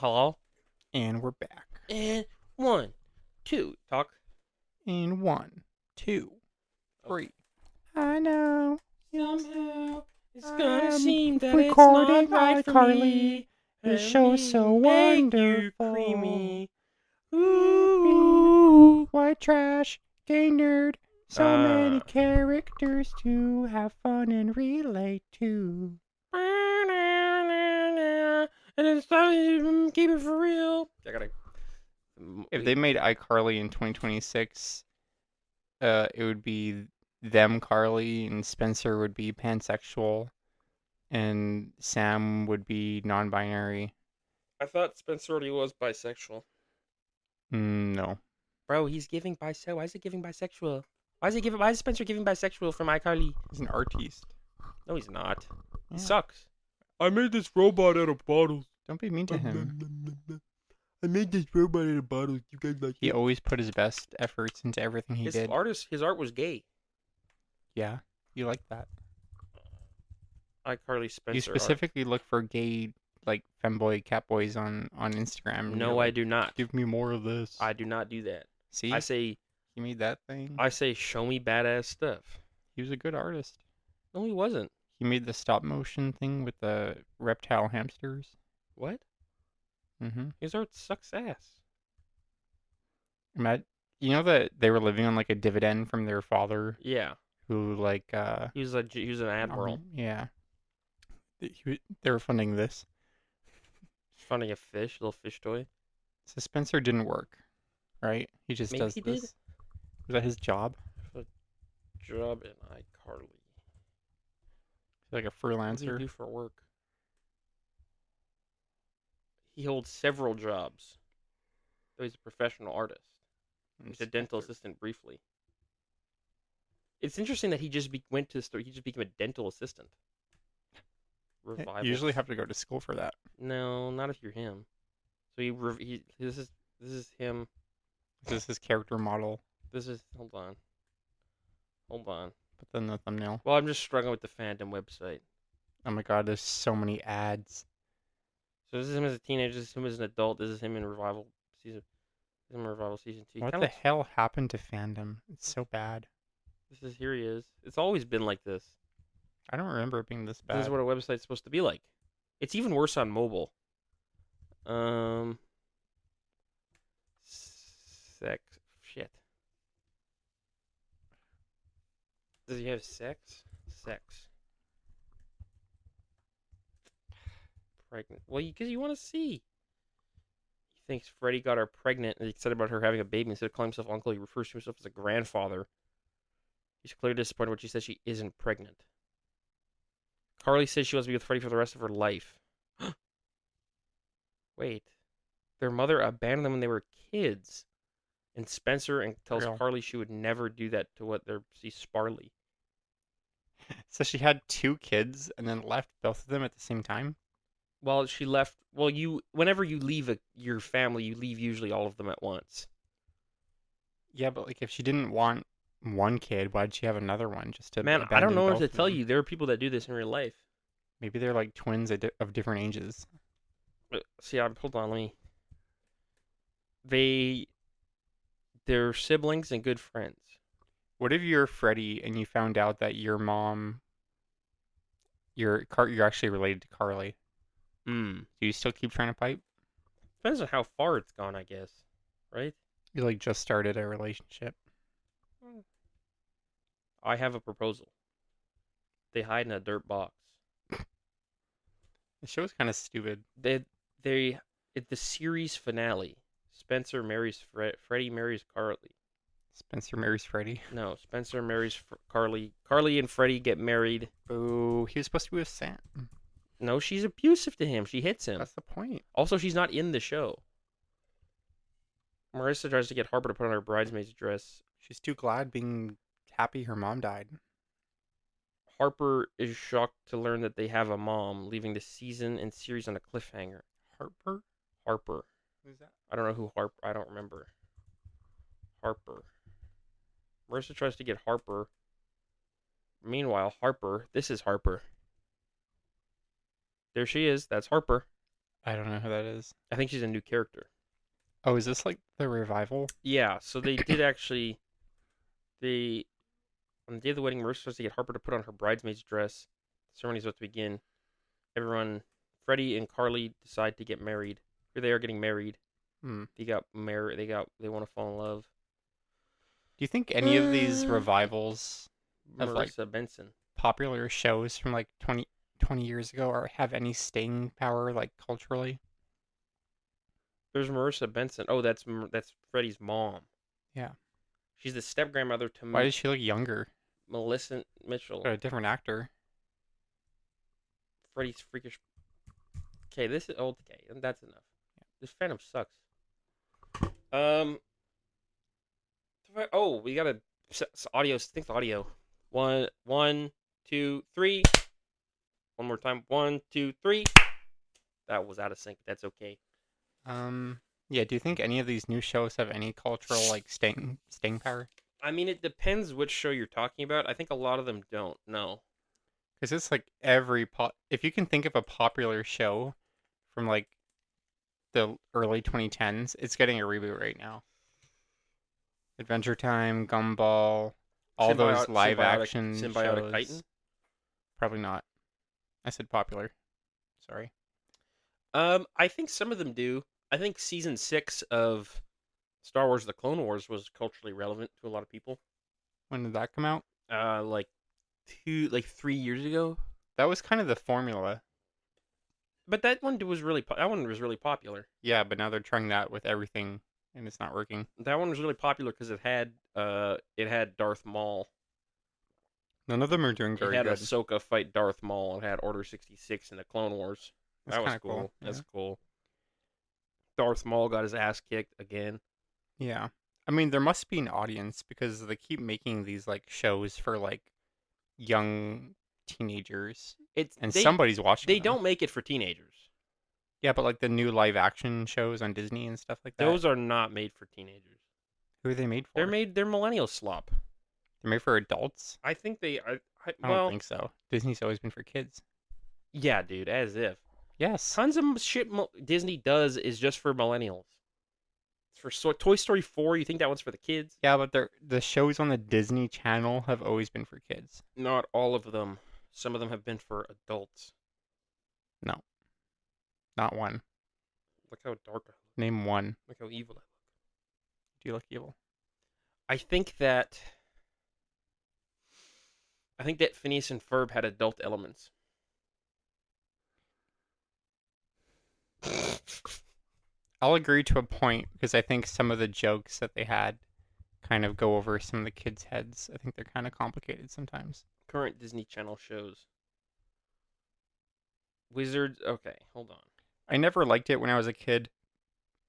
hello. And we're back. And 1, 2, talk. In 1, 2, Okay. 3. I know. Somehow it's gonna seem that it's recording not right for iCarly. me. This And show's so make you wonderful. creamy. Ooh, white trash, gay nerd. So many Ah. characters to have fun and relate to. And it's time to keep it for real. I gotta. If they made iCarly in 2026, it would be them Carly and Spencer would be pansexual and Sam would be non-binary. I thought Spencer already was bisexual. No. Bro, he's giving bisexual. Why is it giving bisexual? Why is Spencer giving bisexual from iCarly? He's an artiste. No, he's not. Yeah. He sucks. I made this robot out of bottles. Don't be mean to him. I made this robot out of bottles. You guys like He it? always put his best efforts into everything he did. His art was gay. Yeah, you like that. iCarly Spencer. You specifically look for gay, like femboy, catboys on Instagram. No, I do not. Give me more of this. I do not do that. See, I say, he made that thing. show me badass stuff. He was a good artist. No, he wasn't. He made the stop motion thing with the reptile hamsters. What? Mm-hmm. His art sucks ass. You know that they were living on like a dividend from their father, Yeah. who like He was an admiral. Yeah. They were funding this. Funding a little fish toy. So Spencer didn't work, right? He just Maybe does he this. did. Was that his job? Job in iCarly. Like a What does he freelancer? do for work? He holds several jobs. Though he's a professional artist. He's a dental assistant briefly. It's interesting that he just went to the store. He just became a dental assistant. Revival. You usually have to go to school for that. No, not if you're him. So this is him. This is his character model. Hold on. But then the thumbnail. Well, I'm just struggling with the fandom website. Oh my god, there's so many ads. So this is him as a teenager. This is him as an adult. This is him in Revival season. This is him in Revival season 2. What the hell happened to fandom? It's so bad. Here he is. It's always been like this. I don't remember it being this bad. This is what a website's supposed to be like. It's even worse on mobile. Sex. Shit. Does he have sex? Sex. Pregnant. Well, because you want to see. He thinks Freddie got her pregnant and he's excited about her having a baby. Instead of calling himself uncle, he refers to himself as a grandfather. He's clearly disappointed when she says she isn't pregnant. Carly says she wants to be with Freddie for the rest of her life. Wait. Their mother abandoned them when they were kids. And Spencer tells Carly she would never do that to Sparley. So she had 2 kids and then left both of them at the same time? Well, she left. Well, whenever you leave your family, you leave usually all of them at once. Yeah, but like if she didn't want one kid, why'd she have another one? Just to Man, I don't know what to tell you. There are people that do this in real life. Maybe they're like twins of different ages. See, hold on, they're siblings and good friends. What if you're Freddie and you found out that your mom, you're actually related to Carly? Do you still keep trying to pipe? Depends on how far it's gone, I guess. Right? You like just started a relationship. I have a proposal. They hide in a dirt box. The show's kind of stupid. At the series finale, Spencer marries Freddie marries Carly. Spencer marries Freddie. No, Spencer marries Carly. Carly and Freddie get married. Boo! He was supposed to be with Sam. No, she's abusive to him. She hits him. That's the point. Also, she's not in the show. Marissa tries to get Harper to put on her bridesmaid's dress. She's too glad being happy her mom died. Harper is shocked to learn that they have a mom, leaving the season and series on a cliffhanger. Harper. Who's that? I don't know who Harper. I don't remember. Harper. Marissa tries to get Harper. Meanwhile, this is Harper. There she is. That's Harper. I don't know who that is. I think she's a new character. Oh, is this like the revival? Yeah, so they did actually. They On the day of the wedding, Marissa's supposed to get Harper to put on her bridesmaid's dress. The ceremony's about to begin. Everyone, Freddie and Carly decide to get married. Here they are getting married. Hmm. They got married. They want to fall in love. Do you think any of these revivals of like Marissa Benson. popular shows from like 20 years ago or have any staying power like culturally? There's Marissa Benson. Oh, that's Freddie's mom. Yeah. She's the step grandmother Why to does she look younger? Millicent Mitchell. A different actor. Freddie's freakish. Okay, this is old. Okay, and that's enough. This Phantom sucks. Um. Oh, we gotta audio. Think audio. One, two, three. One more time. One, two, three. That was out of sync. That's okay. Yeah, do you think any of these new shows have any cultural like staying power? I mean, it depends which show you're talking about. I think a lot of them don't. No. Because it's like if you can think of a popular show from like the early 2010s, it's getting a reboot right now. Adventure Time, Gumball, all those live action Symbiotic shows. Titan. Probably not. I said popular. Sorry. I think some of them do. I think season 6 of Star Wars: The Clone Wars was culturally relevant to a lot of people. When did that come out? Like 3 years ago. That was kind of the formula. But that one was really popular. Yeah, but now they're trying that with everything, and it's not working. That one was really popular because it had Darth Maul. None of them are doing very It had good. Ahsoka fight Darth Maul. It had Order 66 in the Clone Wars. That was cool. Cool. That's cool. Darth Maul got his ass kicked again. Yeah. I mean, there must be an audience because they keep making these like shows for like young teenagers, and somebody's watching They them. don't make it for teenagers. Yeah, but like the new live action shows on Disney and stuff like that. Those are not made for teenagers. Who are they made for? They're millennial slop. They're made for adults. I think they. I don't think so. Disney's always been for kids. Yeah, dude. As if. Yes. Tons of shit Disney does is just for millennials. It's for Toy Story 4. You think that one's for the kids? Yeah, but the shows on the Disney Channel have always been for kids. Not all of them. Some of them have been for adults. No. Not one. Look how dark I look. Name one. Look how evil I look. Do you look evil? I think that Phineas and Ferb had adult elements. I'll agree to a point because I think some of the jokes that they had kind of go over some of the kids' heads. I think they're kind of complicated sometimes. Current Disney Channel shows. Wizards. Okay, hold on. I never liked it when I was a kid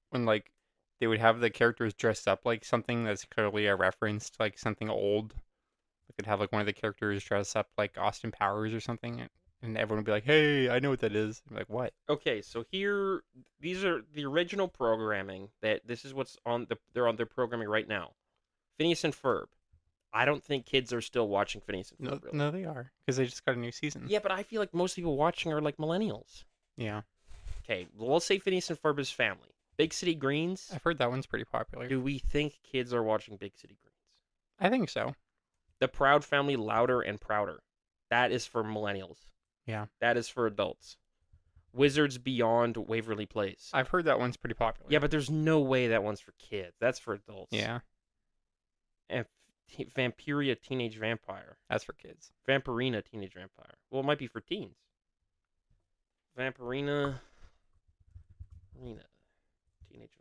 when like they would have the characters dressed up like something that's clearly a reference to like something old. They could have like one of the characters dress up like Austin Powers or something, and everyone would be like, "Hey, I know what that is." I'm like, "What?" Okay, so here, these are the original programming. This is what's on they're on their programming right now. Phineas and Ferb. I don't think kids are still watching Phineas and No, Ferb. Really. no, they are because they just got a new season. Yeah, but I feel like most people watching are like millennials. Yeah. Okay, well, let's say Phineas and Ferb is family. Big City Greens. I've heard that one's pretty popular. Do we think kids are watching Big City Greens? I think so. The Proud Family, Louder and Prouder. That is for millennials. Yeah. That is for adults. Wizards Beyond Waverly Place. I've heard that one's pretty popular. Yeah, but there's no way that one's for kids. That's for adults. Yeah. And Vampiria Teenage Vampire. That's for kids. Vampirina Teenage Vampire. Well, it might be for teens. Vampirina. Teenage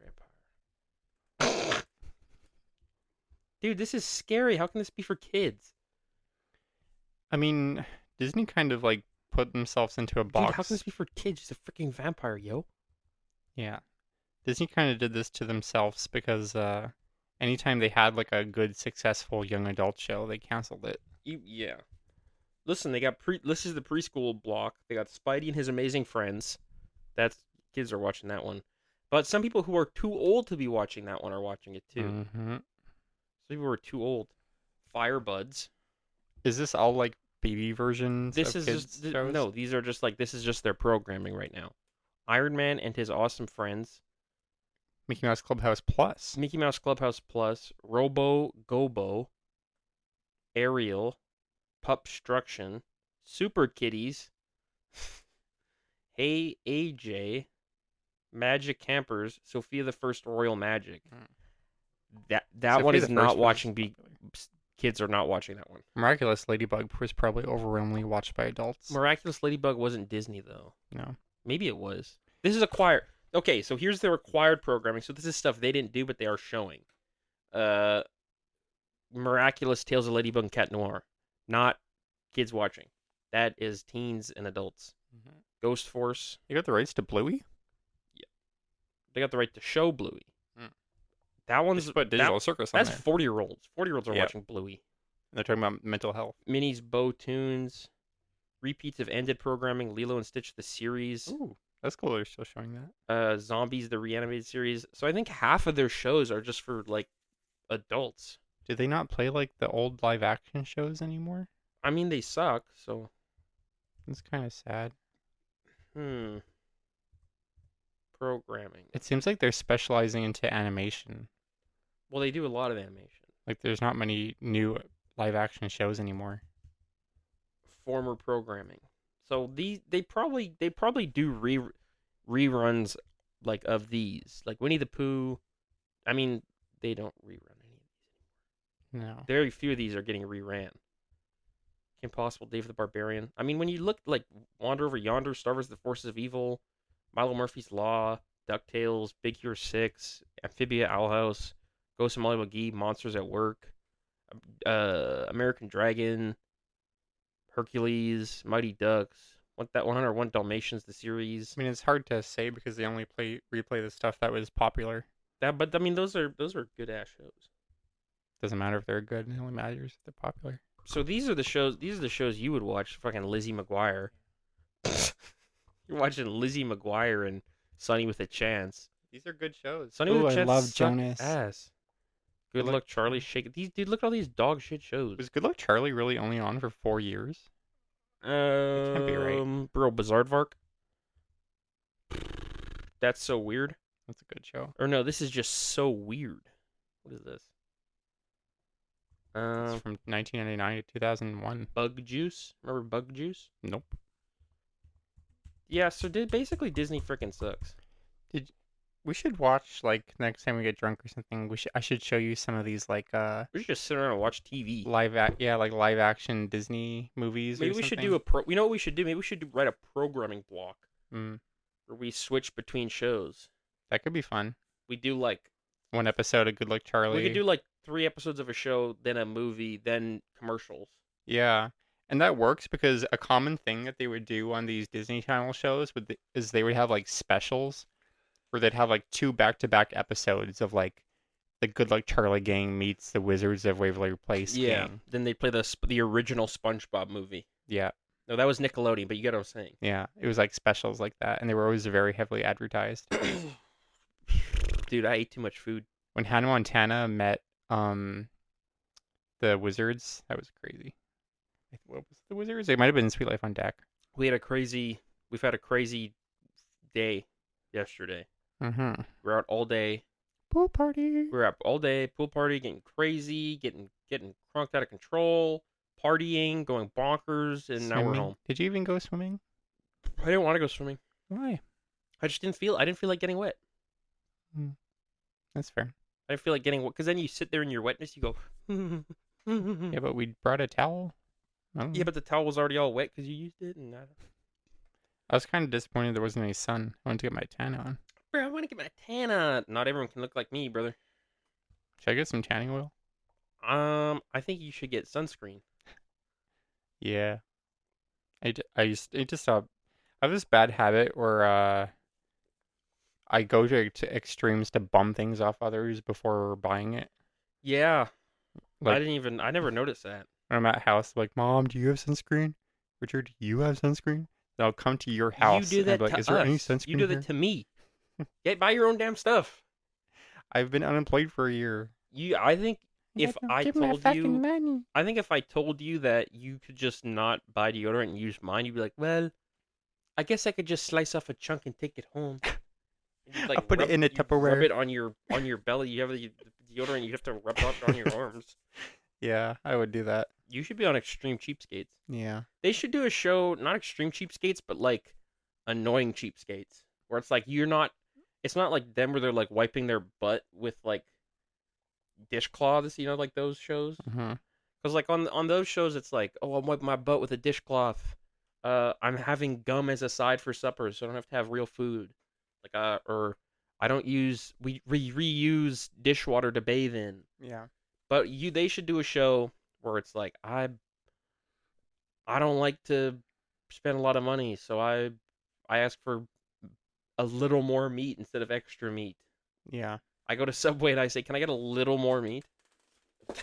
Vampire. Dude, this is scary. How can this be for kids? I mean, Disney kind of like put themselves into a box. Dude, how can this be for kids? She's a freaking vampire, yo. Yeah. Disney kind of did this to themselves because anytime they had like a good, successful young adult show, they canceled it. Yeah. Listen, they got this is the preschool block. They got Spidey and His Amazing Friends. That's kids are watching that one. But some people who are too old to be watching that one are watching it too. Mm-hmm. Some people who are too old. Firebuds. Is this all like baby versions This of is kids just shows? no. These are just like this is just their programming right now. Iron Man and His Awesome Friends, Mickey Mouse Clubhouse Plus. Mickey Mouse Clubhouse Plus, Robo Gobo, Ariel, Pupstruction, Super Kitties, Hey AJ, Magic Campers, Sophia the First Royal Magic. That one Sophia the is not First was watching. popular. Kids are not watching that one. Miraculous Ladybug was probably overwhelmingly watched by adults. Miraculous Ladybug wasn't Disney though. No. Maybe it was. This is acquired. Okay, so here's their acquired programming. So this is stuff they didn't do, but they are showing. Miraculous Tales of Ladybug and Cat Noir, not kids watching. That is teens and adults. Mm-hmm. Ghost Force. You got the rights to Bluey? Yeah, they got the right to show Bluey. Mm. That one's Just put Digital Circus on that's there. 40-year-olds. 40-year-olds are watching Bluey. They're talking about mental health. Minnie's Bow Tunes, repeats of ended programming, Lilo and Stitch the series. Ooh, that's cool. They're still showing that. Zombies the reanimated series. So I think half of their shows are just for like adults. Do they not play like the old live action shows anymore? I mean, they suck. So It's kind of sad. Programming. It seems like they're specializing into animation. Well, they do a lot of animation. Like there's not many new live action shows anymore. Former programming. So they probably do reruns like of these, like Winnie the Pooh. I mean, they don't rerun any of these anymore. No. Very few of these are getting reran. Kim Possible, Dave the Barbarian. I mean, when you look like Wander Over Yonder, Star vs. the Forces of Evil, Milo Murphy's Law, DuckTales, Big Hero 6, Amphibia Owl House, Ghost of Molly McGee, Monsters at Work, American Dragon, Hercules, Mighty Ducks, that 101 Dalmatians, the series. I mean, it's hard to say because they only replay the stuff that was popular. But I mean, those are good ass shows. Doesn't matter if they're good; it only matters if they're popular. So these are the shows. These are the shows you would watch. Fucking Lizzie McGuire. You're watching Lizzie McGuire and Sonny with a Chance. These are good shows. Sonny with a I Chance. love suck Jonas. Ass. Good Luck Charlie. Shake These dude. Look at all these dog shit shows. Was Good Luck Charlie really only on for 4 years? That can't be right. Bro, Bizarrevark. That's so weird. That's a good show. Or no, this is just so weird. What is this? It's from 1999 to 2001. Bug Juice. Remember Bug Juice? Nope. Yeah, so basically Disney freaking sucks. We should watch like next time we get drunk or something. I should show you some of these like We should just sit around and watch TV. live action Disney movies. Maybe or we should something. do You know what we should do? Maybe we should write a programming block where we switch between shows. That could be fun. We do like one episode of Good Luck Charlie. We could do like 3 episodes of a show, then a movie, then commercials. Yeah. And that works because a common thing that they would do on these Disney Channel shows is they would have like specials where they'd have like 2 back-to-back episodes of like the Good Luck Charlie gang meets the Wizards of Waverly Place gang. Then they play the original SpongeBob movie. Yeah. No, that was Nickelodeon, but you get what I'm saying. Yeah, it was like specials like that, and they were always very heavily advertised. Dude, I ate too much food. When Hannah Montana met the Wizards, that was crazy. What was the Wizards? It might have been Sweet Life on Deck. We've had a crazy day yesterday. Mm-hmm. We're out all day. Pool party. We're out all day, pool party, getting crazy, getting crunked out of control, partying, going bonkers, and now we're home. Did you even go swimming? I didn't want to go swimming. Why? I didn't feel like getting wet. That's fair. I didn't feel like getting wet because then you sit there in your wetness, you go. Yeah, but we brought a towel. Yeah, but the towel was already all wet because you used it, and I was kind of disappointed there wasn't any sun. I wanted to get my tan on. Bro, I want to get my tan on. Not everyone can look like me, brother. Should I get some tanning oil? I think you should get sunscreen. Yeah. I just I have this bad habit where I go to extremes to bum things off others before buying it. Yeah. Like, I never noticed that. When I'm at house, like, Mom, do you have sunscreen? Richard, do you have sunscreen? Then I'll come to your house You do that and be like, to is there us. any sunscreen You do here? that to me. Buy your own damn stuff. I've been unemployed for a year. I think if I told you, money. I think if I told you that you could just not buy deodorant and use mine, you'd be like, well, I guess I could just slice off a chunk and take it home. And you'd like I'll put it in a you'd rub Tupperware. it on your belly. You have the deodorant. You have to rub it off on your arms. Yeah, I would do that. You should be on Extreme Cheapskates. Yeah. They should do a show, not Extreme Cheapskates, but like annoying cheapskates, where it's like you're not. It's not like them where they're like wiping their butt with like dishcloths. You know, like those shows. Hmm. Because like on those shows, it's like, oh, I'll wipe my butt with a dishcloth. I'm having gum as a side for supper, so I don't have to have real food. Like or I don't use we reuse dishwater to bathe in. Yeah. But they should do a show where it's like I don't like to spend a lot of money, so I ask for a little more meat instead of extra meat. Yeah. I go to Subway and I say, "Can I get a little more meat? Can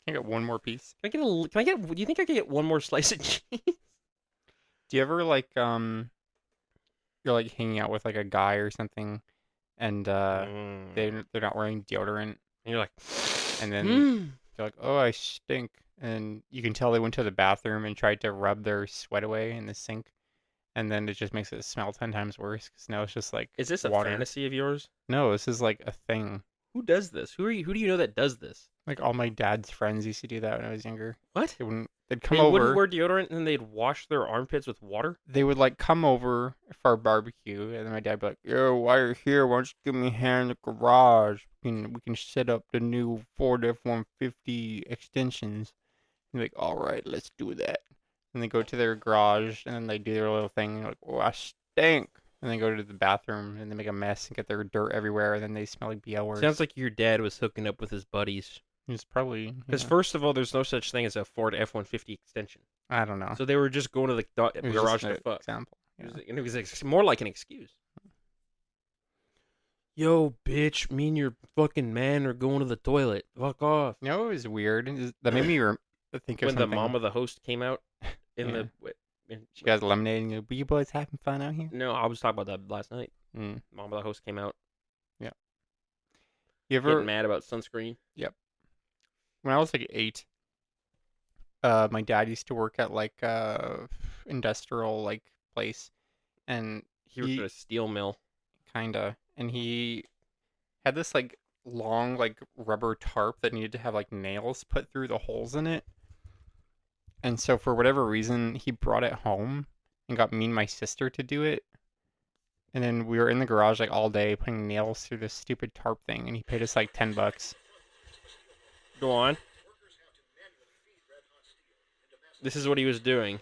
I get one more piece? Can I get do you think I can get one more slice of cheese?" Do you ever like you're like hanging out with like a guy or something and they're not wearing deodorant And you're like, and then hmm. they're like, "Oh, I stink." And you can tell they went to the bathroom and tried to rub their sweat away in the sink, and then it just makes it smell 10 times worse because now it's just like Is this a water. fantasy of yours? No, this is like a thing. Who does this? Who do you know that does this? Like all my dad's friends used to do that when I was younger. What? They'd come They wouldn't over. wear deodorant and then they'd wash their armpits with water? They would like come over for our barbecue, and then my dad would be like, "Yo, while you're here, why don't you give me a hand in the garage? We can set up the new Ford F-150 extensions." And like, "All right, let's do that." And they go to their garage, and then they do their little thing. And they're like, "Oh, I stink." And they go to the bathroom, and they make a mess and get their dirt everywhere, and then they smell like BL Sounds worse. like your dad was hooking up with his buddies. It's probably, Because first of all, there's no such thing as a Ford F-150 extension. I don't know. So they were just going to the It was garage just to an fuck. example. Yeah. And it was more like an excuse. Yo, bitch, me and your fucking man are going to the toilet. Fuck off. You know, it was weird. That made me think of When the something. mom of the host came out in Yeah. in, She got lemonade and go, "Were you boys having fun out here?" no, I was talking about that last night. Mm, Mom of the host came out yeah. You getting ever? mad about sunscreen. Yep. When I was like 8, my dad used to work at like industrial like place, and He worked at he a steel mill. kinda, and he had this like long like rubber tarp that needed to have like nails put through the holes in it. And so for whatever reason, he brought it home and got me and my sister to do it. And then we were in the garage like all day putting nails through this stupid tarp thing, and he paid us like $10. Go on. This is what he was doing.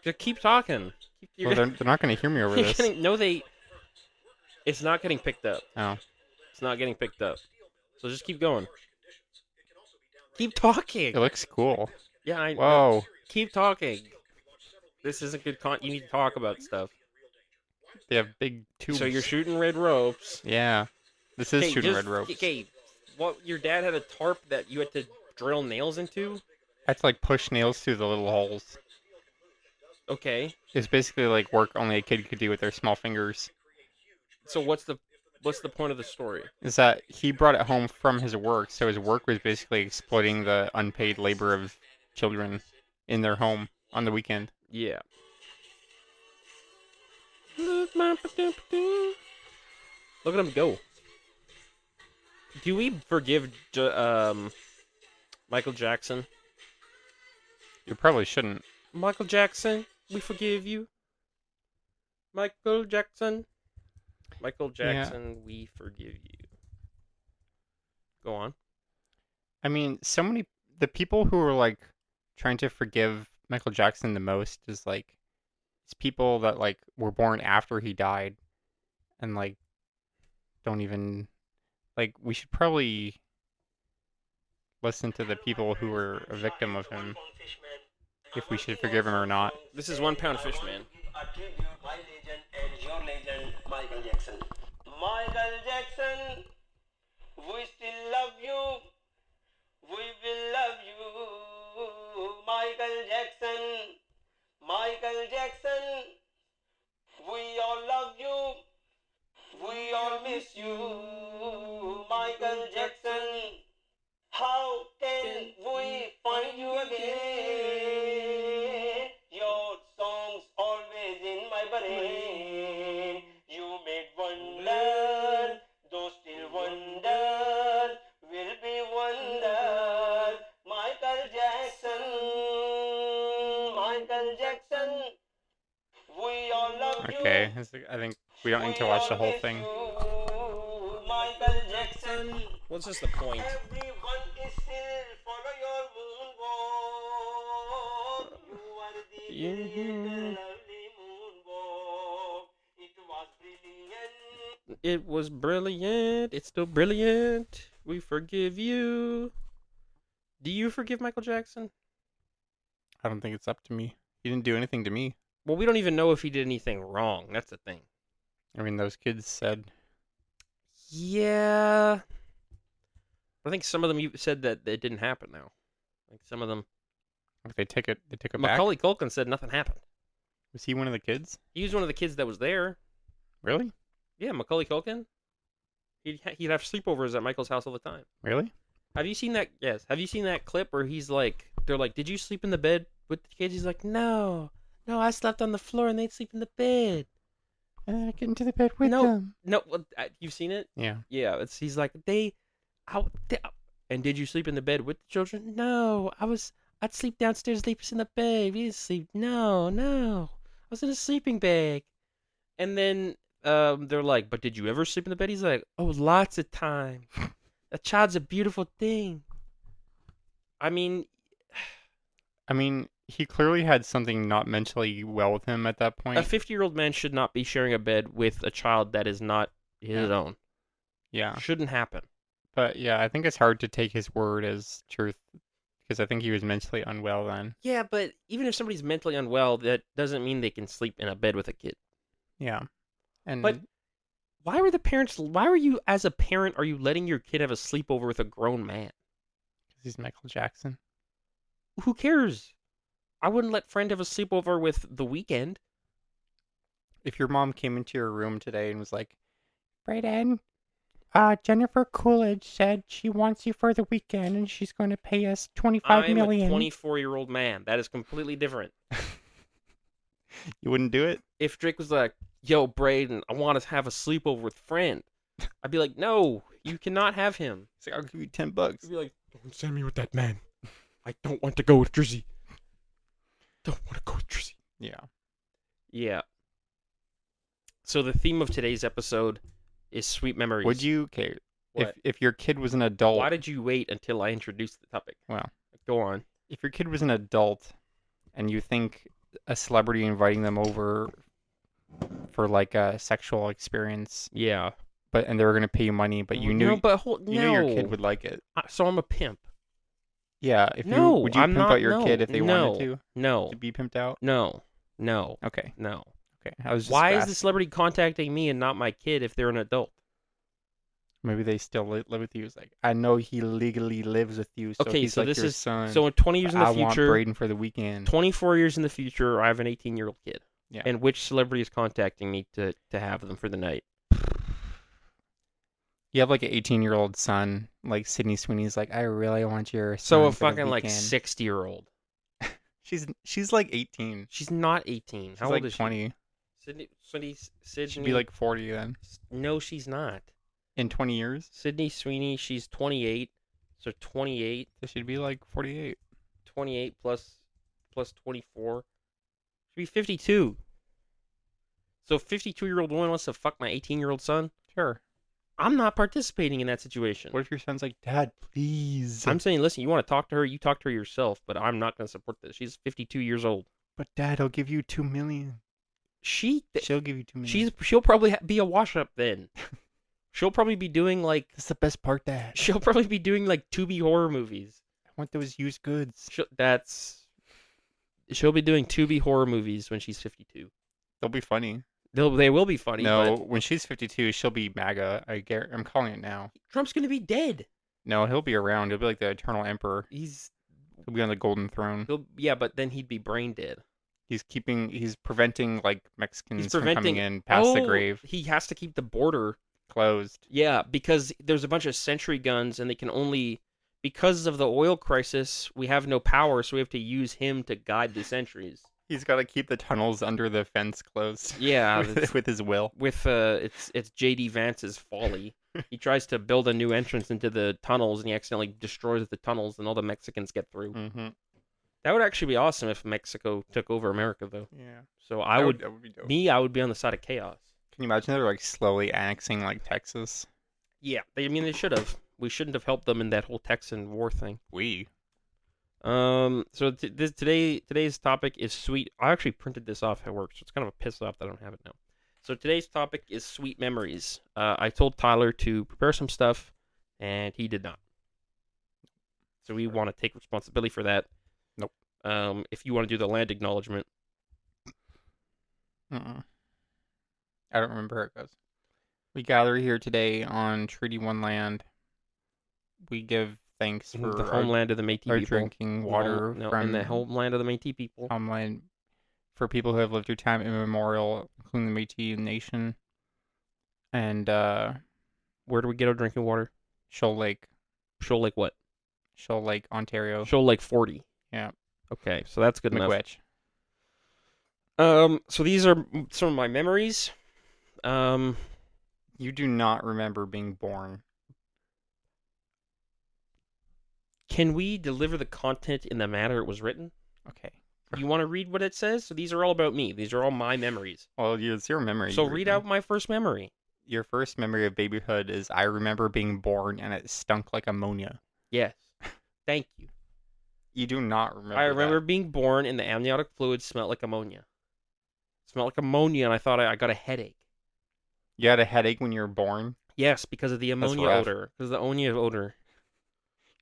Just keep talking. Well, they're not going to hear me over this. No, they. It's not getting picked up. Oh, It's not getting picked up. So just keep going. Keep talking. it looks cool. Yeah, I know. Whoa, Keep talking. This isn't good You need to talk about stuff. they have big tubes. So you're shooting red ropes. Yeah, this is shooting red ropes. Okay, what? Your dad had a tarp that you had to drill nails into. I had to like push nails through the little holes. Okay. It's basically like work only a kid could do with their small fingers. So what's the point of the story? Is that he brought it home from his work, so his work was basically exploiting the unpaid labor of children in their home on the weekend. Yeah. Look at him go. Do we forgive Michael Jackson? You probably shouldn't. Michael Jackson, we forgive you. Michael Jackson. Michael Jackson, we forgive you. Go on. I mean, the people who are like trying to forgive Michael Jackson the most is like it's people that like were born after he died and like don't even like we should probably listen to the people who were a victim of him if we should forgive him or not. This is 1 pound fish, man. A tribute, my legend and your legend, Michael Jackson. Michael Jackson, we still love you. We will love you. Michael Jackson, Michael Jackson, we all love you. We all miss you. Michael Jackson, how can we find you again? Your songs always Okay, I think we don't need to watch the whole thing. Michael Jackson. What's just the point? Everyone is still follow your moonwalk. You are the creator, lovely moonwalk. It was brilliant. It was brilliant. It's still brilliant. We forgive you. Do you forgive Michael Jackson? I don't think it's up to me. He didn't do anything to me. Well, we don't even know if he did anything wrong. That's the thing. I mean, those kids said. Yeah. I think some of them you said that it didn't happen now. Like some of them. They took it back. Macaulay Culkin said nothing happened. Was he one of the kids? He was one of the kids that was there. Really? Yeah, Macaulay Culkin. He'd have sleepovers at Michael's house all the time. Really? Have you seen that? Yes. Have you seen that clip where they're like, did you sleep in the bed with the kids? He's like, no, I slept on the floor and they'd sleep in the bed. And then I get into the bed with them. No, you've seen it? Yeah. Yeah. He's like, and did you sleep in the bed with the children? No, I'd sleep downstairs, sleep in the bed. We didn't sleep. No, I was in a sleeping bag. And then they're like, but did you ever sleep in the bed? He's like, oh, lots of time. A child's a beautiful thing. I mean, he clearly had something not mentally well with him at that point. a 50-year-old man should not be sharing a bed with a child that is not his own. Yeah. Shouldn't happen. But yeah, I think it's hard to take his word as truth because I think he was mentally unwell then. Yeah, but even if somebody's mentally unwell, that doesn't mean they can sleep in a bed with a kid. Yeah. But why were you, as a parent, are you letting your kid have a sleepover with a grown man? Because he's Michael Jackson. Who cares? I wouldn't let friend have a sleepover with The Weeknd. If your mom came into your room today and was like, Brayden, Jennifer Coolidge said she wants you for the weekend and she's going to pay us $25 million. I'm a 24-year-old man. That is completely different. You wouldn't do it? If Drake was like, yo, Brayden, I want to have a sleepover with friend, I'd be like, no, you cannot have him. It's like, I'll give you $10. I'd be like, don't send me with that man. I don't want to go with Drizzy. Don't want to go with Drizzy. Yeah. Yeah. So the theme of today's episode is sweet memories. Would you, okay, What? if your kid was an adult. Why did you wait until I introduced the topic? Well, Go on. if your kid was an adult and you think a celebrity inviting them over for like a sexual experience, Yeah. and they were going to pay you money, but you knew you knew your kid would like it. So I'm a pimp. Yeah, would you I'm pimp not, out your kid if they wanted No. to be pimped out? No. Okay. No. Okay. I was just Why is asking. the celebrity contacting me and not my kid if they're an adult? Maybe they still live with you. It's like, I know he legally lives with you, so Okay, he's so like this your is son. so in 20 years in the I want future, Brayden for the weekend. 24 years in the future, I have an 18-year-old kid. Yeah. And which celebrity is contacting me to have them for the night? You have like an 18-year-old son, like Sydney Sweeney's like, I really want your son So a for the fucking like weekend." 60-year-old. She's like 18. She's not 18. She's How like old is 20. she? She'd Sydney. be like 40 then. No, she's not. In 20 years? Sydney Sweeney, she's 28. So 28. So she'd be like 48. 28 plus 24. She'd be 52. So 52-year-old woman wants to fuck my 18-year-old son? Sure. I'm not participating in that situation. What if your son's like, Dad, please? I'm saying, listen, you want to talk to her, you talk to her yourself, but I'm not going to support this. She's 52 years old. But Dad, I'll give you $2 million. She'll give you $2 million. She'll probably be a wash-up then. She'll probably be doing like... That's the best part, Dad. She'll probably be doing like Tubi horror movies. I want those used goods. She'll be doing Tubi horror movies when she's 52. They'll be funny. They will be funny. No, but when she's 52, she'll be MAGA. I'm calling it now. Trump's gonna be dead. No, he'll be around. He'll be like the eternal emperor. He'll be on the golden throne. But then he'd be brain dead. He's preventing like Mexicans from coming in past the grave. He has to keep the border closed. Yeah, because there's a bunch of sentry guns, and they can only, because of the oil crisis, we have no power, so we have to use him to guide the sentries. He's got to keep the tunnels under the fence closed. Yeah, with his will. With it's J.D. Vance's folly. He tries to build a new entrance into the tunnels, and he accidentally destroys the tunnels, and all the Mexicans get through. Mm-hmm. That would actually be awesome if Mexico took over America, though. Yeah. So That would be dope. I would be on the side of chaos. Can you imagine they're like slowly annexing like Texas? Yeah, they should have. We shouldn't have helped them in that whole Texan war thing. So today's topic is sweet. I actually printed this off at work, so it's kind of a piss off that I don't have it now. So today's topic is sweet memories. I told Tyler to prepare some stuff, and he did not. So we want to take responsibility for that. Nope. If you want to do the land acknowledgement. I don't remember how it goes. We gather here today on Treaty 1 land. We give thanks for the homeland of the Métis our people. drinking water from in the homeland of the Métis people. Homeland for people who have lived through time immemorial, including the Métis Nation. And where do we get our drinking water? Shoal Lake. Shoal Lake what? Shoal Lake, Ontario. Shoal Lake 40. Yeah. Okay, so that's good Miigwech. enough. So these are some of my memories. You do not remember being born. Can we deliver the content in the manner it was written? Okay. You want to read what it says? So these are all about me. These are all my memories. Well, it's your memory. So read out my first memory. Your first memory of babyhood is I remember being born and it stunk like ammonia. Yes. Thank you. You do not remember I remember that. being born and the amniotic fluid smelled like ammonia. It smelled like ammonia, and I thought I got a headache. You had a headache when you were born? Yes, because of the ammonia rough. odor. Because of the ammonia odor.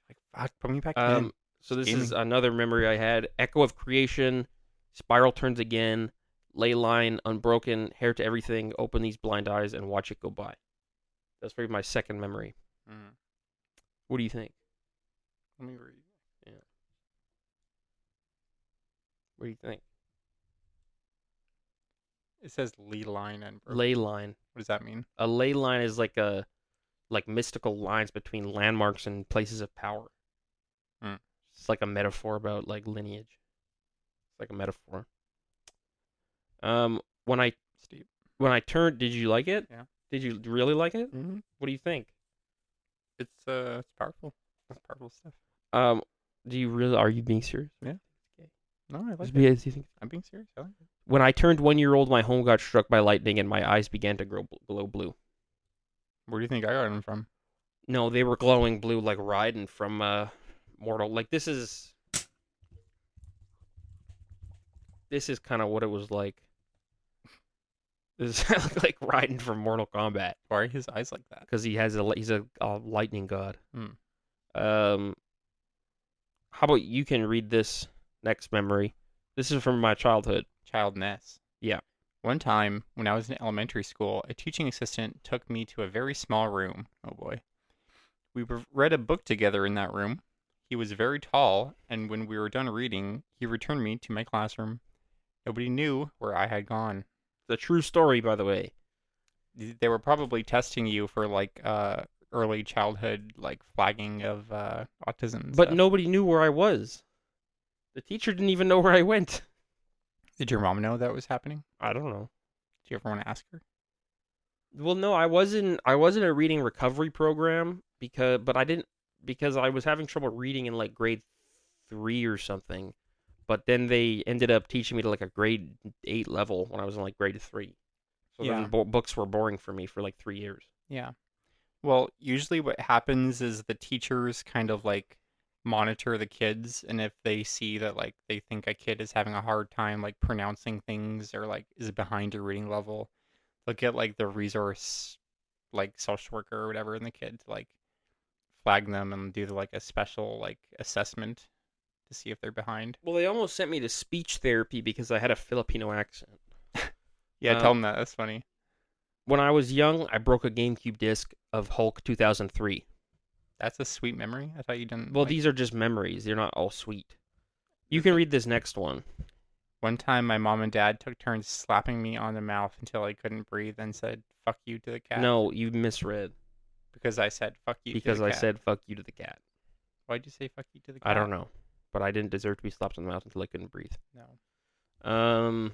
Like, fuck, put me back in. So this Gaming. is another memory I had. Echo of Creation, Spiral Turns Again, Ley Line, Unbroken, Hair to Everything, Open These Blind Eyes, and Watch It Go By. That's probably my second memory. Mm. What do you think? Let me read. Yeah. What do you think? It says ley line and broken. Ley line. What does that mean? A ley line is like mystical lines between landmarks and places of power. Mm. It's like a metaphor about like lineage. It's like a metaphor. When I turned, did you like it? Yeah. Did you really like it? Mm-hmm. What do you think? It's powerful. It's powerful stuff. Do you really? Are you being serious? Yeah. Okay. No, I like Do you it. think? I'm being serious. I like it. When I turned 1 year old, my home got struck by lightning and my eyes began to glow blue. Where do you think I got them from? No, they were glowing blue like Raiden from Mortal. Like this is kind of what it was like. This is like Raiden from Mortal Kombat Why are his eyes like that? because he's a lightning god. Hmm. How about you can read this next memory? This is from my childhood. Childness. Yeah. One time, when I was in elementary school, a teaching assistant took me to a very small room. Oh boy. We read a book together in that room. He was very tall, and when we were done reading, he returned me to my classroom. Nobody knew where I had gone. The true story, by the way. They were probably testing you for like early childhood like flagging of autism and But stuff. nobody knew where I was. The teacher didn't even know where I went. Did your mom know that was happening? I don't know. Do you ever want to ask her? Well, no, I wasn't a reading recovery program because I was having trouble reading in like grade 3 or something. But then they ended up teaching me to like a grade 8 level when I was in like grade 3. So Yeah. then books were boring for me for like 3 years. Yeah. Well, usually what happens is the teachers kind of like monitor the kids, and if they see that like they think a kid is having a hard time like pronouncing things or like is behind your reading level, they'll get like the resource like social worker or whatever in the kid to like flag them and do like a special like assessment to see if they're behind. Well, they almost sent me to speech therapy because I had a Filipino accent. Yeah, tell them that. That's funny. When I was young, I broke a GameCube disc of Hulk 2003. That's a sweet memory. I thought you didn't. Well, like... these are just memories. They're not all sweet. You can read this next one. One time, my mom and dad took turns slapping me on the mouth until I couldn't breathe and said, "Fuck you" to the cat. No, you misread. Because I said, "Fuck you" to the cat. Because I said, fuck you to the cat. Why'd you say, "Fuck you" to the cat? I don't know. But I didn't deserve to be slapped on the mouth until I couldn't breathe. No.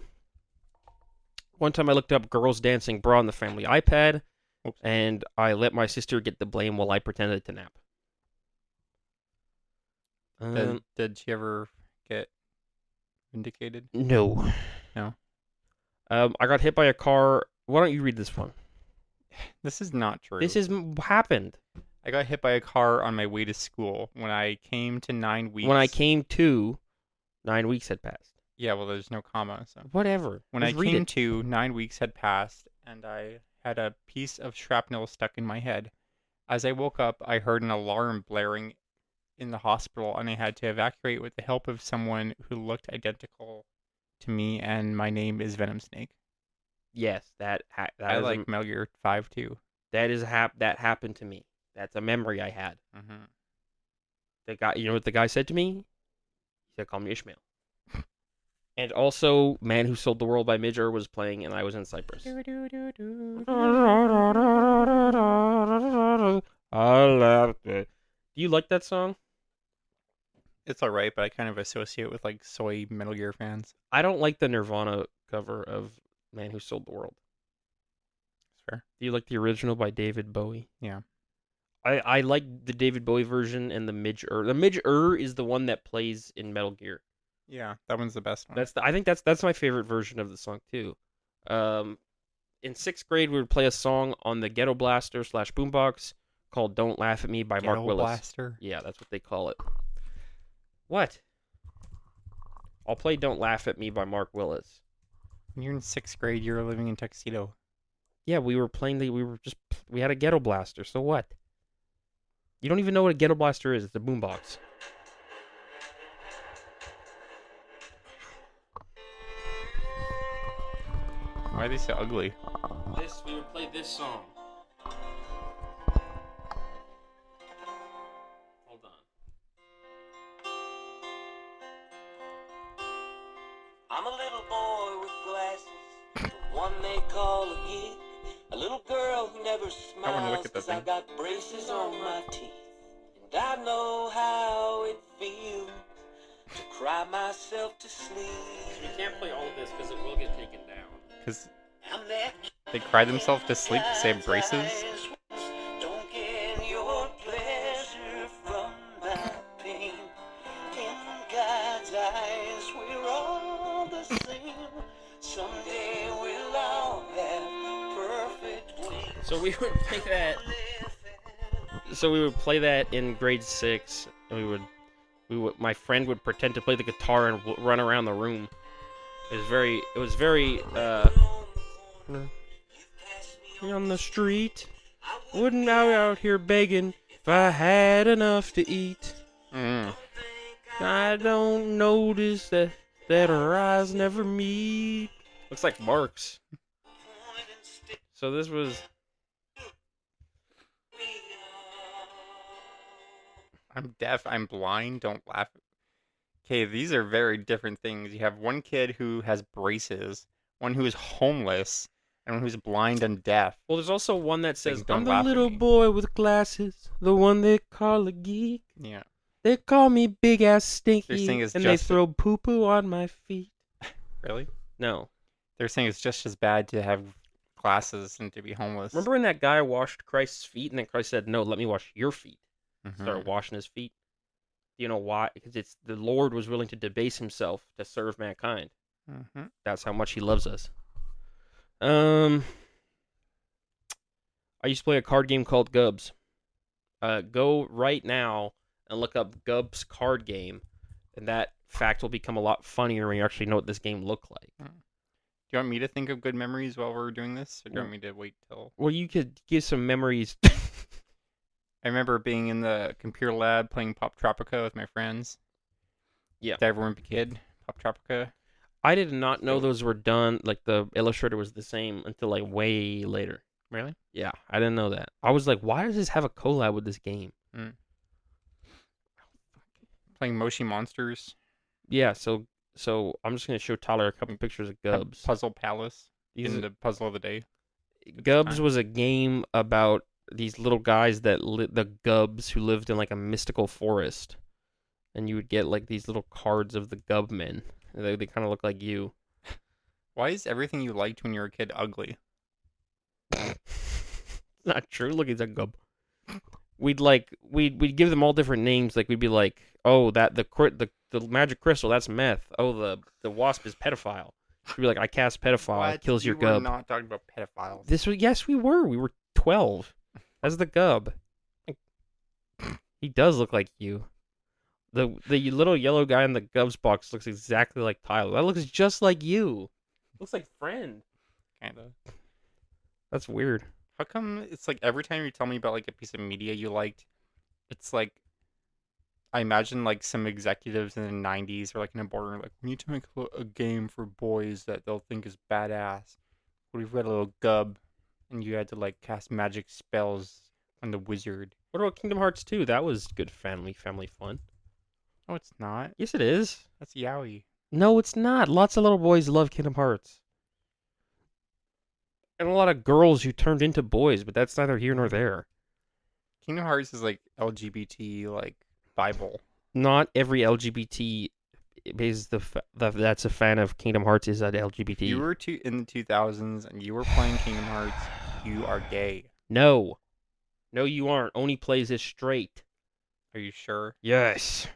One time I looked up girls dancing bra on the family iPad, Oops. and I let my sister get the blame while I pretended to nap. Did she ever get vindicated? No. No. I got hit by a car. Why don't you read this one? This is not true. This is happened. I got hit by a car on my way to school. When I came to 9 weeks. When I came to, 9 weeks had passed. Yeah, well, there's no comma, so. Whatever. When Just I read came it. to, 9 weeks had passed, and I had a piece of shrapnel stuck in my head. As I woke up, I heard an alarm blaring in the hospital, and I had to evacuate with the help of someone who looked identical to me, and my name is Venom Snake. Yes, that I like Metal Gear 5 too. that happened to me. That's a memory I had. Mm-hmm. The guy, you know what the guy said to me? He said, "Call me Ishmael." And also, "Man Who Sold the World" by Midge Ure was playing, and I was in Cyprus. I loved it. Do you like that song? It's alright, but I kind of associate with like soy Metal Gear fans. I don't like the Nirvana cover of "Man Who Sold the World." It's fair. Do you like the original by David Bowie? Yeah. I like the David Bowie version and the Midge Ure. The Midge Ure is the one that plays in Metal Gear. Yeah, that one's the best one. I think that's my favorite version of the song too. In sixth grade, we would play a song on the Ghetto Blaster / Boombox called "Don't Laugh at Me" by Mark Ghetto Willis. Blaster? Yeah, that's what they call it. What? I'll play "Don't Laugh at Me" by Mark Willis. When you're in 6th grade, you're living in Tuxedo. Yeah, we had a Ghetto Blaster. So what? You don't even know what a Ghetto Blaster is. It's a boombox. Why are they so ugly? We would play this song. Hold on. I'm a little boy with glasses, the one they call a geek. A little girl who never wanna smiles look at that 'cause I thing. got braces on my teeth. And I know how it feels to cry myself to sleep. We can't play all of this because it will get taken down. Because I'm that they cry themselves to sleep to save braces. Don't get your pleasure from my pain. In God's eyes, we're all the same. Someday we'll all have perfect wings. So we would play that. So we would play that in grade 6, and my friend would pretend to play the guitar and run around the room. It was very on the street. Wouldn't out here begging if I had enough to eat. I don't notice that our eyes never meet. Looks like Marx. So this was. I'm deaf, I'm blind, don't laugh. Okay, these are very different things. You have one kid who has braces, one who is homeless, and one who's blind and deaf. Well, there's also one that says, Don't "I'm the laugh at little me." boy with glasses, the one they call a geek. Yeah. They call me Big Ass They're Stinky, saying it's and they just- throw poo-poo on my feet." Really? No. They're saying it's just as bad to have glasses and to be homeless. Remember when that guy washed Christ's feet, and then Christ said, "No, let me wash your feet." Mhm. Started washing his feet. Do you know why? Because it's the Lord was willing to debase himself to serve mankind. Mhm. That's how much he loves us. I used to play a card game called Gubs. Go right now and look up Gubs card game, and that fact will become a lot funnier when you actually know what this game looked like. Do you want me to think of good memories while we're doing this, or do you want me to wait till? Well, you could give some memories. I remember being in the computer lab playing Pop Tropica with my friends. Yeah. Did I ever remember kid Pop Tropica? I did not know those were done. Like the illustrator was the same until like way later. Really? Yeah, I didn't know that. I was like, why does this have a collab with this game? Playing Moshi Monsters. Yeah, so I'm just gonna show Tyler a couple pictures of Gubs. Puzzle Palace. These In the puzzle of the day. Gubs time. was a game about these little guys that the Gubs who lived in like a mystical forest, and you would get like these little cards of the Gubmen. They kind of look like you. Why is everything you liked when you were a kid ugly? Not true. Look, it's a Gub. We'd give them all different names. Like we'd be like, oh, that the the magic crystal, that's meth. Oh, the wasp is pedophile. She'd be like, I cast pedophile, it kills your We were gub. not talking about pedophiles. Yes, we were. We were 12. That's the gub. He does look like you. The little yellow guy in the gubs box looks exactly like Tyler. That looks just like you. Looks like friend. Kind of. That's weird. How come it's like every time you tell me about like a piece of media you liked, it's like I imagine like some executives in the 90s or like in a boardroom like, we need to make a game for boys that they'll think is badass. We've got a little gub, and you had to like cast magic spells on the wizard. What about Kingdom Hearts 2? That was good family fun. Oh, it's not. Yes, it is. That's yaoi. No, it's not. Lots of little boys love Kingdom Hearts. And a lot of girls who turned into boys, but that's neither here nor there. Kingdom Hearts is like LGBT like Bible. Not every LGBT is that's a fan of Kingdom Hearts is an LGBT. If you were in the 2000s and you were playing Kingdom Hearts, you are gay. No, you aren't. Only plays it straight. Are you sure? Yes.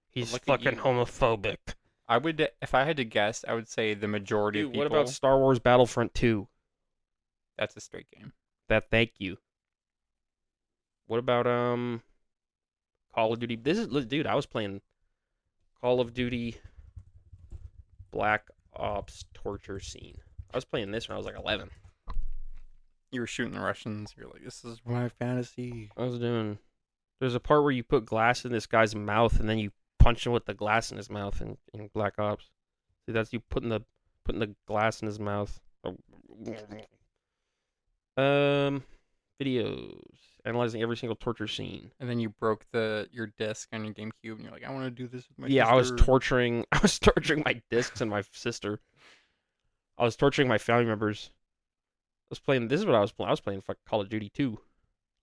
He's look at fucking you. homophobic. I would, if I had to guess, I would say the majority of Dude, people. what about Star Wars Battlefront 2? That's a straight game. Thank you. What about Call of Duty? Dude, I was playing Call of Duty Black Ops torture scene. I was playing this when I was like 11. You were shooting the Russians. You're like, this is my fantasy. There's a part where you put glass in this guy's mouth and then you punch him with the glass in his mouth in Black Ops. See, that's you putting the glass in his mouth. Videos analyzing every single torture scene. And then you broke your disc on your GameCube, and you're like, I want to do this with my Yeah, sister. I was torturing my discs and my sister. I was torturing my family members. This is what I was playing. I was playing fucking Call of Duty 2.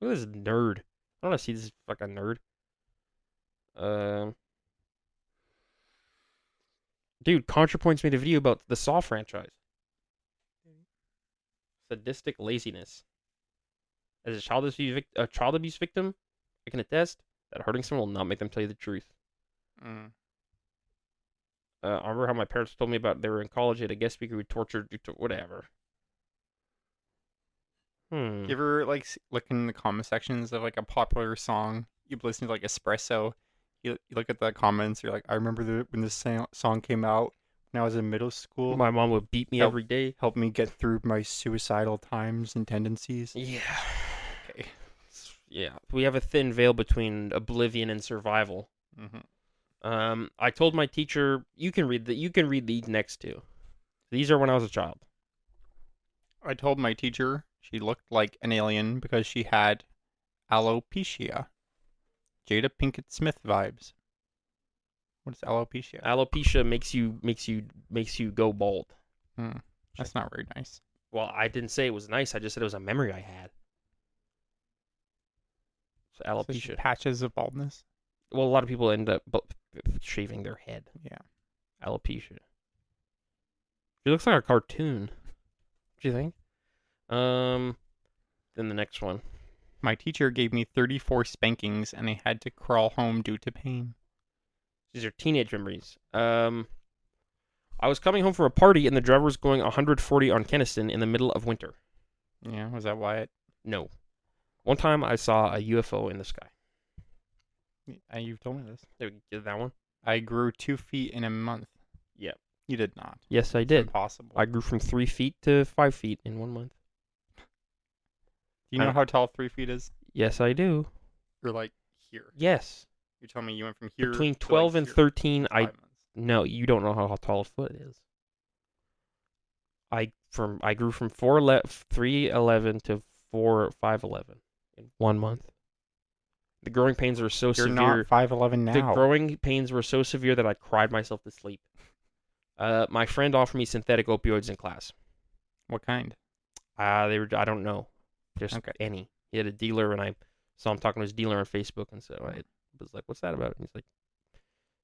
Look at this nerd. I want to see this fucking nerd. Dude, ContraPoints made a video about the Saw franchise. Sadistic laziness. As a child abuse victim, I can attest that hurting someone will not make them tell you the truth. Mm. I remember how my parents told me about they were in college, they had a guest speaker who tortured whatever. You ever like look in the comment sections of like a popular song? You listen to like Espresso. You look at the comments. You're like, I remember when this song came out when I was in middle school. My mom would beat me every day. Help me get through my suicidal times and tendencies. Yeah. Okay. Yeah. We have a thin veil between oblivion and survival. Mm-hmm. I told my teacher, you can read these next two. These are when I was a child. I told my teacher she looked like an alien because she had alopecia. Jada Pinkett Smith vibes. What is alopecia? Alopecia makes you go bald. That's not very nice. Well, I didn't say it was nice. I just said it was a memory I had. So alopecia. So she patches of baldness. Well, a lot of people end up shaving their head. Yeah. Alopecia. She looks like a cartoon. What do you think? Then the next one. My teacher gave me 34 spankings and I had to crawl home due to pain. These are teenage memories. I was coming home from a party and the driver was going 140 on Keniston in the middle of winter. Yeah, was that Wyatt? No. One time I saw a UFO in the sky. You've told me this. Did that one? I grew 2 feet in a month. Yep. You did not. Yes, I did. Impossible. I grew from 3 feet to 5 feet in 1 month. Do you know how tall 3 feet is? Yes, I do. You're like here. Yes. You're telling me you went from here Between to 12 like and here 13, in 5 months. No, you don't know how tall a foot is. I grew from 3'11" to 5'11" in 1 month. The growing pains were so You're severe. not 5'11" now. The growing pains were so severe that I cried myself to sleep. My friend offered me synthetic opioids in class. What kind? They were, I don't know, just Okay. any. He had a dealer, and I saw him talking to his dealer on Facebook, and so I was like, "What's that about?" And he's like,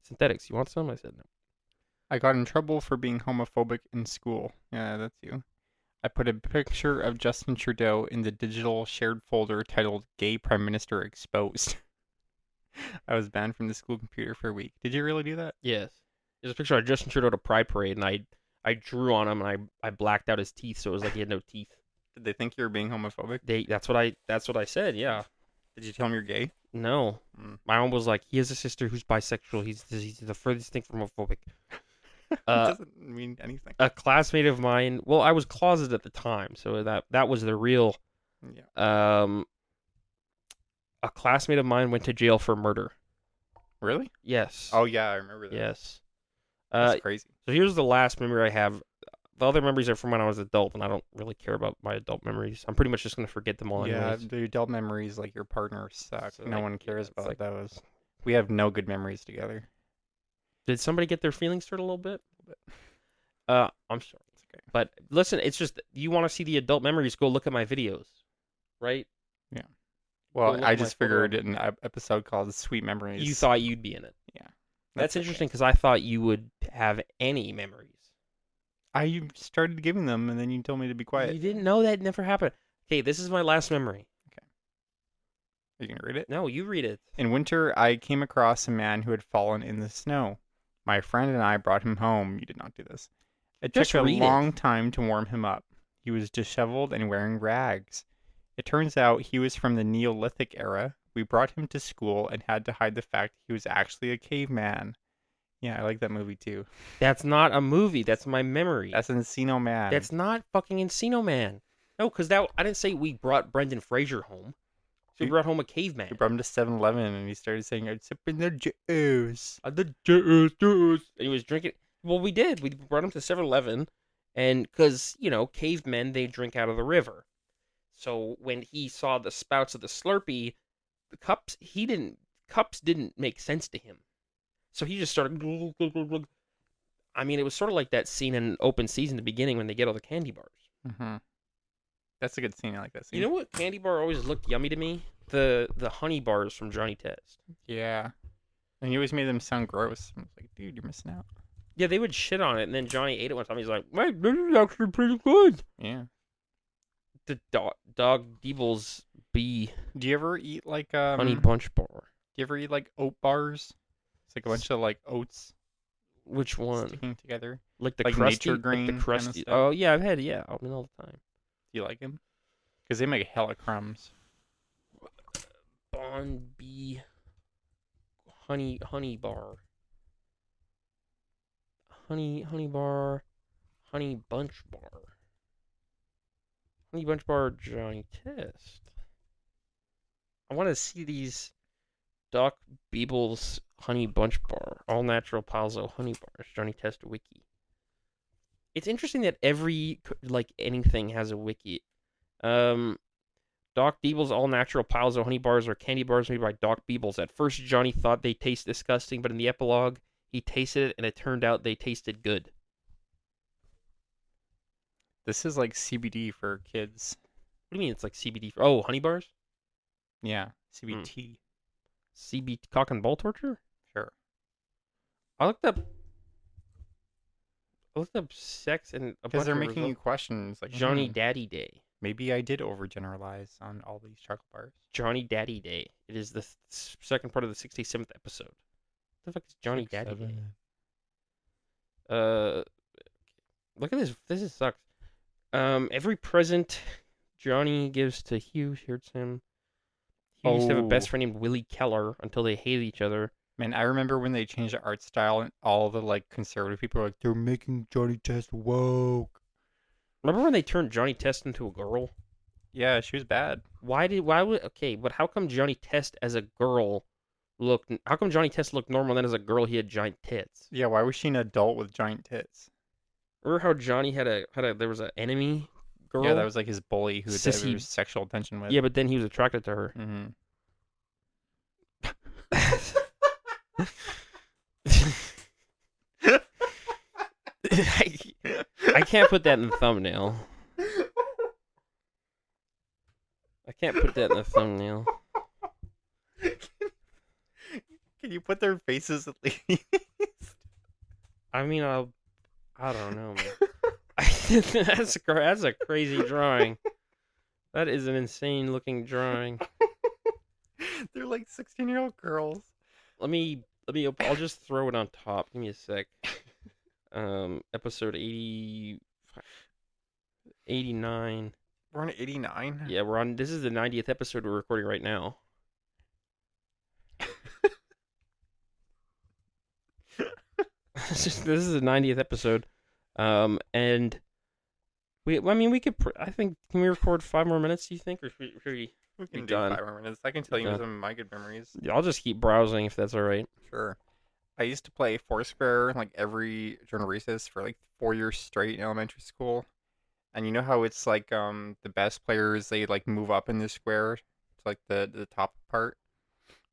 "Synthetics. You want some?" I said, "No." I got in trouble for being homophobic in school. Yeah, that's you. I put a picture of Justin Trudeau in the digital shared folder titled Gay Prime Minister Exposed. I was banned from the school computer for a week. Did you really do that? Yes. There's a picture of Justin Trudeau at a pride parade, and I drew on him, and I blacked out his teeth, so it was like he had no teeth. Did they think you were being homophobic? That's what I said. Yeah. Did you tell them you're gay? No. My mom was like, he has a sister who's bisexual. He's the furthest thing from homophobic. It doesn't mean anything. A classmate of mine. Well, I was closeted at the time, so that was the real. Yeah. A classmate of mine went to jail for murder. Really? Yes. Oh yeah, I remember that. Yes. That's crazy. So here's the last memory I have. The other memories are from when I was an adult, and I don't really care about my adult memories. I'm pretty much just gonna forget them all. Yeah, anyways. the adult memories, like your partner, suck. So, no like, one cares it's about like- those. We have no good memories together. Did somebody get their feelings hurt a little bit? I'm sorry. It's okay. But listen, it's just you want to see the adult memories, go look at my videos, right? Well, look I at my just photo figured an episode called "Sweet Memories." You thought you'd be in it. Yeah. That's okay. interesting because I thought you would have any memories. I started giving them, and then you told me to be quiet. You didn't know that never happened. Okay, this is my last memory. Are you gonna read it? No, you read it. In winter, I came across a man who had fallen in the snow. My friend and I brought him home. You did not do this. It Just took a read it. long time to warm him up. He was disheveled and wearing rags. It turns out he was from the Neolithic era. We brought him to school and had to hide the fact he was actually a caveman. Yeah, I like that movie too. That's not a movie. That's my memory. That's Encino Man. That's not fucking Encino Man. No, because I didn't say we brought Brendan Fraser home. So we You- brought home a caveman. We brought him to 7-Eleven and he started saying, "I'm sipping the juice." The juice. And he was drinking. Well, we did. We brought him to 7-Eleven, and because cavemen, they drink out of the river. So when he saw the spouts of the Slurpee, the cups didn't make sense to him. So he just started. Glug, glug, glug, glug. I mean, it was sort of like that scene in Open Season, the beginning when they get all the candy bars. Mm-hmm. That's a good scene. I like that scene. You know what candy bar always looked yummy to me? The honey bars from Johnny Test. Yeah. And he always made them sound gross. I was like, dude, you're missing out. Yeah, they would shit on it, and then Johnny ate it one time. He's like, "Wait, this is actually pretty good." Yeah. The dog Deebles B Do you ever eat like honey bunch bar. Do you ever eat like oat bars? It's like a bunch of like oats Which one? sticking together. Like the like crusty, Nature like Grain the kinda crusty. stuff? Oh yeah, I've had I mean all the time. Do you like them? Because they make hella crumbs. Bond B honey bar. Honey bar. Honey bunch bar. Honey bunch bar Johnny Test. I want to see these Doc Beebles honey bunch bar. All natural Palzo honey bars. Johnny Test wiki. It's interesting that every anything has a wiki. Doc Beebles all natural Palzo honey bars are candy bars made by Doc Beebles. At first, Johnny thought they taste disgusting, but in the epilogue, he tasted it, and it turned out they tasted good. This is like CBD for kids. What do you mean it's like CBD? Oh, honey bars? Yeah, CBT. CB cock and ball torture? Sure. I looked up sex and a Because bunch they're of making you results. questions like Johnny Daddy Day. Maybe I did overgeneralize on all these chocolate bars. Johnny Daddy Day. It is the second part of the 67th episode. What the fuck is Johnny Daddy Day? Look at this. This sucks. Every present Johnny gives to Hugh hurts him. Hugh used to have a best Oh. friend named Willie Keller until they hated each other. Man, I remember when they changed the art style and all the like conservative people were like, they're making Johnny Test woke. Remember when they turned Johnny Test into a girl? Yeah, she was bad. But how come Johnny Test as a girl how come Johnny Test looked normal, then as a girl he had giant tits? Yeah, why was she an adult with giant tits? Remember how Johnny there was an enemy girl? Yeah, that was like his bully who Sissy. he was sexual attention with. Yeah, but then he was attracted to her. Mm-hmm. I can't put that in the thumbnail. I can't put that in the thumbnail. Can you put their faces at least? I mean, I don't know, man. That's a crazy drawing. That is an insane looking drawing. They're like 16-year-old girls. I'll just throw it on top. Give me a sec. Episode 80, 89. We're on 89. Yeah, this is the 90th episode we're recording right now. This is the 90th episode. And we could. I think, can we record 5 more minutes? Do you think, or should we We can be do done? 5 more minutes. I can tell you Done. some of my good memories. Yeah, I'll just keep browsing if that's all right. Sure. I used to play Foursquare like during recess for like 4 years straight in elementary school. And you know how it's like the best players, they like move up in the square to like the top part.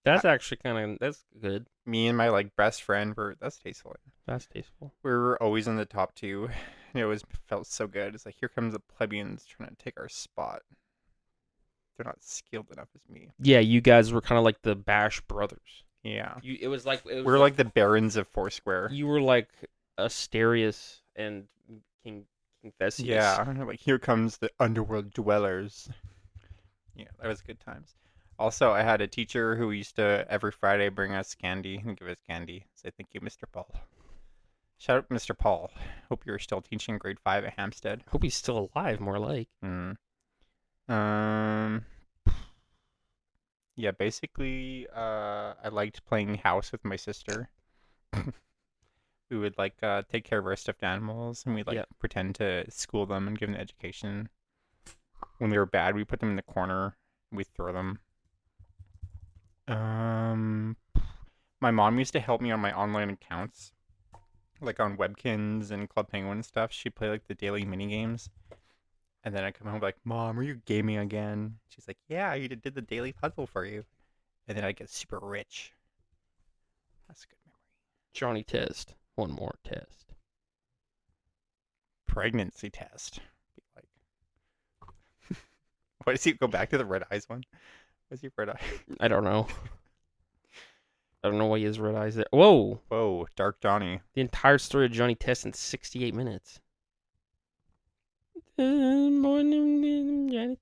That's actually that's good. Me and my like best friend that's tasteful. That's tasteful. We were always in the top 2. And it always felt so good. It's like, here comes the plebeians trying to take our spot. They're not skilled enough as me. Yeah, you guys were kind of like the Bash brothers. Yeah. We're like the barons of Foursquare. You were like Asterius and King Theseus. Yeah, like here comes the underworld dwellers. Yeah, that was good times. Also, I had a teacher who used to every Friday bring us candy and give us candy. Say thank you, Mr. Paul. Shout out, Mr. Paul. Hope you're still teaching grade 5 at Hampstead. Hope he's still alive, more like. Yeah, basically, I liked playing house with my sister. We would like take care of our stuffed animals, and we'd like pretend to school them and give them education. When they were bad, we put them in the corner. And we'd throw them. My mom used to help me on my online accounts, like on Webkins and Club Penguin stuff. She'd play like the daily mini games. And then I come home like, Mom, are you gaming again? She's like, yeah, I did the daily puzzle for you. And then I get super rich. That's a good memory. Johnny test. One more test. Pregnancy test. Like, why does he go back to the red eyes one? Why is he red eye? I don't know. I don't know why he has red eyes there. Whoa. Whoa, Dark Johnny. The entire story of Johnny Test in 68 minutes. Good morning, Johnny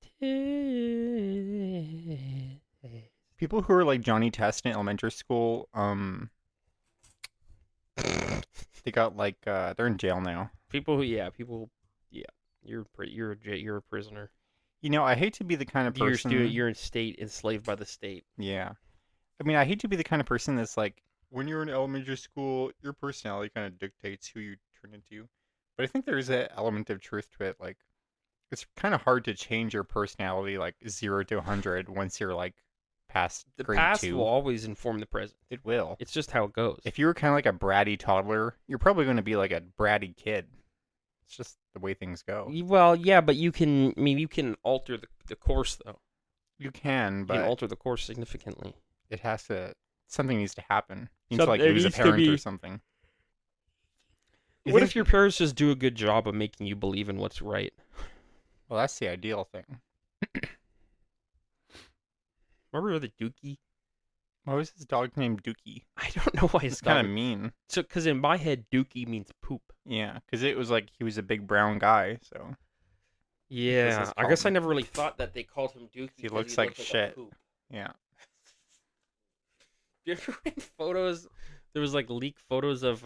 Test. People who are like Johnny Test in elementary school, they got like they're in jail now. You're a prisoner. You know, I hate to be the kind of person. You're in state enslaved by the state. Yeah, I mean, I hate to be the kind of person that's like, when you're in elementary school, your personality kind of dictates who you turn into. But I think there's an element of truth to it. Like, it's kind of hard to change your personality like 0 to 100 once you're like past the grade past 2. will always inform the present. It will. It's just how it goes. If you were kind of like a bratty toddler, you're probably going to be like a bratty kid. It's just the way things go. Well, yeah, but you can alter the course though. You can, but you can alter the course significantly. It has to. Something needs to happen. You need So to like it lose a needs to parent be- or something. What if your parents just do a good job of making you believe in what's right? Well, that's the ideal thing. Remember the Dookie? Why was his dog named Dookie? I don't know why It's it's kind of mean. So, because in my head, Dookie means poop. Yeah, because it was like he was a big brown guy, so Yeah, is I guess I called- never really thought that they called him Dookie. He 'cause looks like looked a shit. poop. yeah. Do you ever read photos? There was like leaked photos of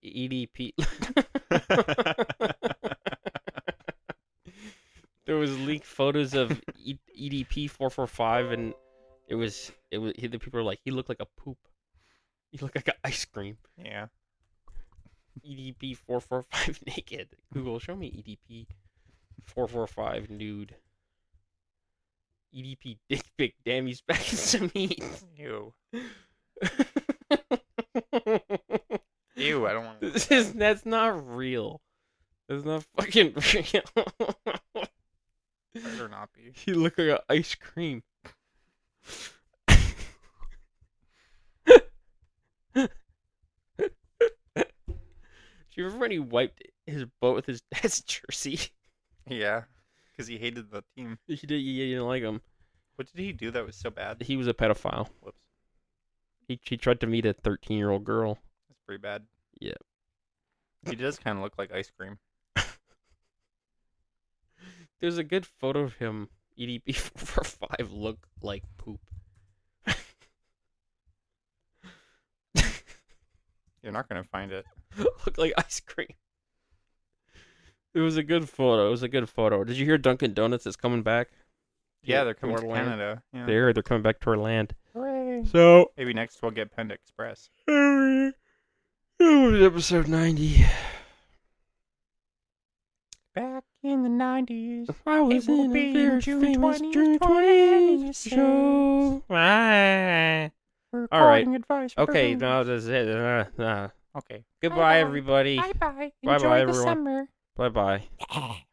EDP. There was leaked photos of EDP 445, and the people were like, he looked like a poop. He looked like an ice cream. Yeah. EDP 445 naked. Google, show me EDP 445 nude. EDP dick pic. Damn, he's back in some heat. Ew. Ew, I don't want That's not real. That's not fucking real. Better not be. You look like an ice cream. Do you remember when he wiped his boat with his dad's jersey? Yeah, because he hated the team. He didn't like him. What did he do that was so bad? He was a pedophile. Whoops. He tried to meet a 13-year-old girl. That's pretty bad. Yeah. He does kind of look like ice cream. There's a good photo of him. EDP 445 look like poop. You're not gonna find it. Look like ice cream. It was a good photo. Did you hear Dunkin' Donuts is coming back? Yeah, they're coming our to land? Canada. Yeah. They're coming back to our land. Hooray. So Maybe next we'll get Panda Express. Episode 90. Back in the 90s. I was It will in be a very June famous 20th, June 20th show. Recording advice. For Okay, baboons. no, that's it. Okay. Goodbye, Bye-bye. everybody. Bye-bye. Bye-bye, Enjoy the everyone. summer. Bye-bye.